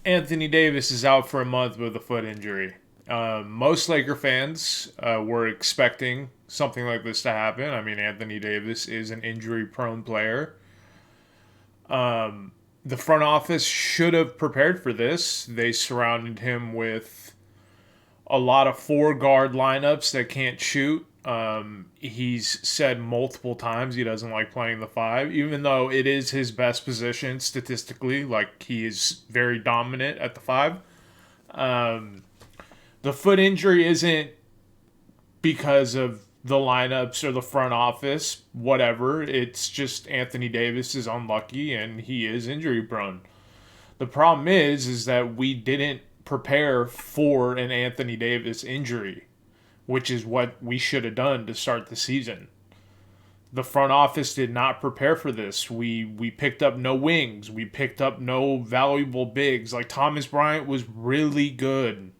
Anthony Davis is out for a month with a foot injury. Most Laker fans were expecting something like this to happen. I mean, Anthony Davis is an injury-prone player. The front office should have prepared for this. They surrounded him with a lot of four guard lineups that can't shoot. He's said multiple times he doesn't like playing the five, even though it is his best position statistically. Like, he is very dominant at the five. The foot injury isn't because of the lineups or the front office, whatever. It's just Anthony Davis is unlucky and he is injury prone. The problem is that we didn't prepare for an Anthony Davis injury, which is what we should have done to start the season. The front office did not prepare for this. We picked up no wings. We picked up no valuable bigs. Like, Thomas Bryant was really good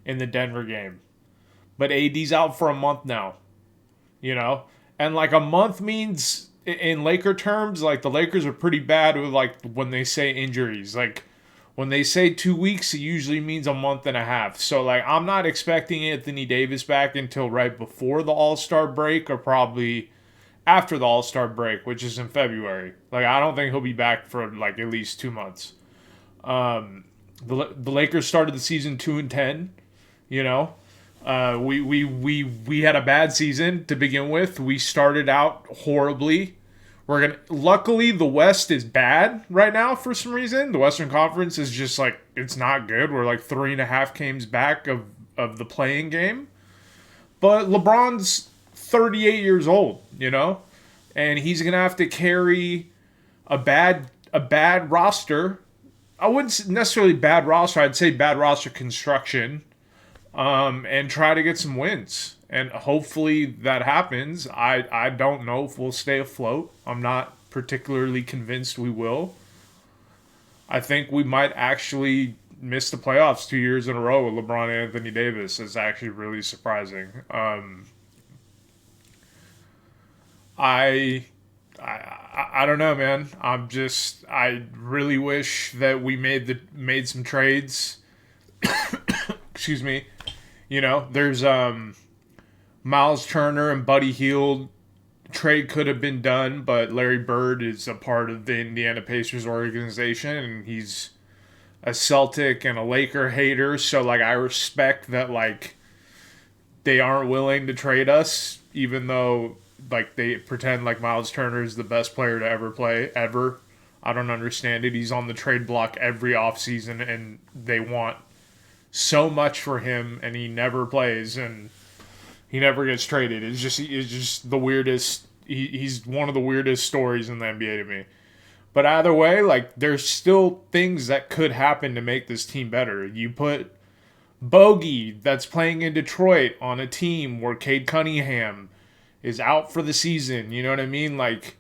in the Denver game. But AD's out for a month now, you know? And like, a month means, in Laker terms, like, the Lakers are pretty bad with, like, when they say injuries. Like, when they say 2 weeks, it usually means a month and a half. So, like, I'm not expecting Anthony Davis back until right before the All-Star break, or probably after the All-Star break, which is in February. Like, I don't think he'll be back for, like, at least 2 months. The Lakers started the season 2-10. You know, we had a bad season to begin with. We started out horribly. Luckily, the West is bad right now for some reason. The Western Conference is just like, it's not good. We're like 3.5 games back of the playing game. But LeBron's 38 years old, you know, and he's gonna have to carry a bad roster. I wouldn't necessarily bad roster. I'd say bad roster construction. And try to get some wins. And hopefully that happens. I don't know if we'll stay afloat. I'm not particularly convinced we will. I think we might actually miss the playoffs 2 years in a row with LeBron and Anthony Davis. It's actually really surprising. I don't know, man. I really wish that we made some trades. Excuse me. You know, there's Miles Turner and Buddy Hield. Trade could have been done, but Larry Bird is a part of the Indiana Pacers organization, and he's a Celtic and a Laker hater. So, like, I respect that, like, they aren't willing to trade us, even though, like, they pretend like Miles Turner is the best player to ever play, ever. I don't understand it. He's on the trade block every offseason, and they want so much for him, and he never plays, and he never gets traded. It's just the weirdest. He's one of the weirdest stories in the NBA to me. But either way, like, there's still things that could happen to make this team better. You put Bogey, that's playing in Detroit, on a team where Cade Cunningham is out for the season. You know what I mean? Like,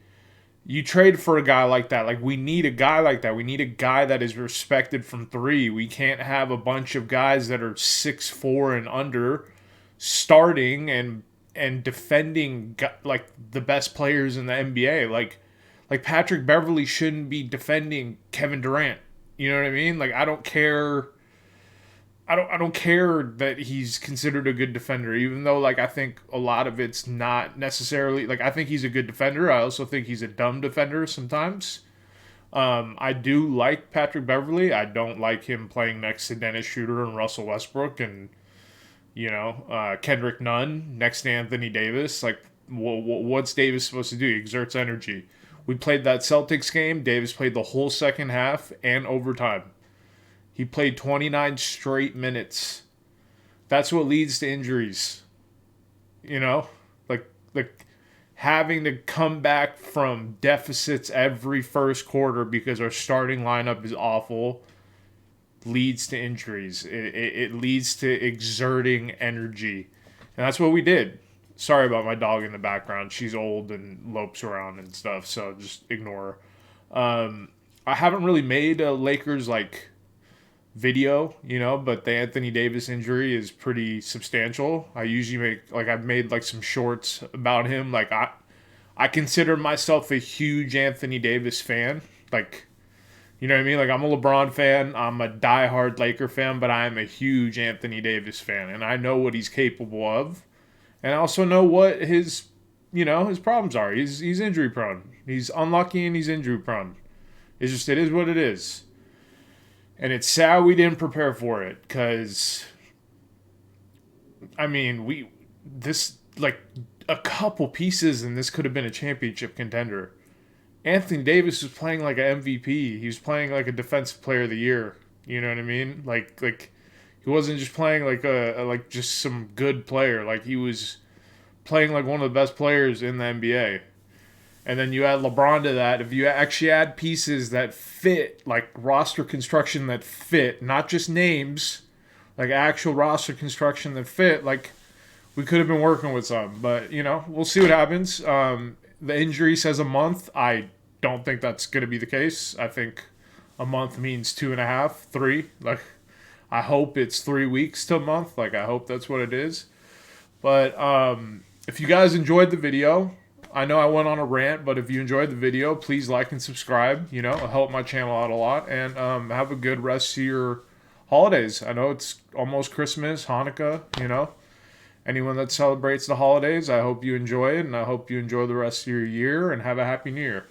you trade for a guy like that. Like, we need a guy like that. We need a guy that is respected from three. We can't have a bunch of guys that are 6'4" and under starting and defending, like, the best players in the NBA. Like Patrick Beverley shouldn't be defending Kevin Durant. You know what I mean? Like, I don't care. I don't care that he's considered a good defender, even though, like, I think a lot of it's not necessarily, like, I think he's a good defender. I also think he's a dumb defender sometimes. I do like Patrick Beverley. I don't like him playing next to Dennis Schroeder and Russell Westbrook and, you know, Kendrick Nunn next to Anthony Davis. Like, what's Davis supposed to do? He exerts energy. We played that Celtics game. Davis played the whole second half and overtime. He played 29 straight minutes. That's what leads to injuries. You know? Like having to come back from deficits every first quarter because our starting lineup is awful leads to injuries. It leads to exerting energy. And that's what we did. Sorry about my dog in the background. She's old and lopes around and stuff, so just ignore her. I haven't really made a Lakers, like, video, you know, but the Anthony Davis injury is pretty substantial. I usually make, like, I've made, like, some shorts about him. Like, I consider myself a huge Anthony Davis fan. Like, You know what I mean? Like, I'm a LeBron fan, I'm a diehard Laker fan, but I am a huge Anthony Davis fan, and I know what he's capable of, and I also know what his problems are. He's injury prone. He's unlucky and he's injury prone. It is what it is, and it's sad we didn't prepare for it because I mean we this like a couple pieces and this could have been a championship contender. Anthony Davis was playing like an MVP. He was playing like a defensive player of the year. You know what I mean? Like he wasn't just playing like like just some good player. Like he was playing like one of the best players in the NBA. And then you add LeBron to that. If you actually add pieces that fit, like roster construction that fit, not just names, like actual roster construction that fit, like we could have been working with some. But, we'll see what happens. The injury says a month. I don't think that's going to be the case. I think a month means 2.5, 3. Like, I hope it's 3 weeks to a month. Like, I hope that's what it is. But if you guys enjoyed the video, I know I went on a rant, but if you enjoyed the video, please like and subscribe. It'll help my channel out a lot. And have a good rest of your holidays. I know it's almost Christmas, Hanukkah. Anyone that celebrates the holidays, I hope you enjoy it, and I hope you enjoy the rest of your year and have a happy new year.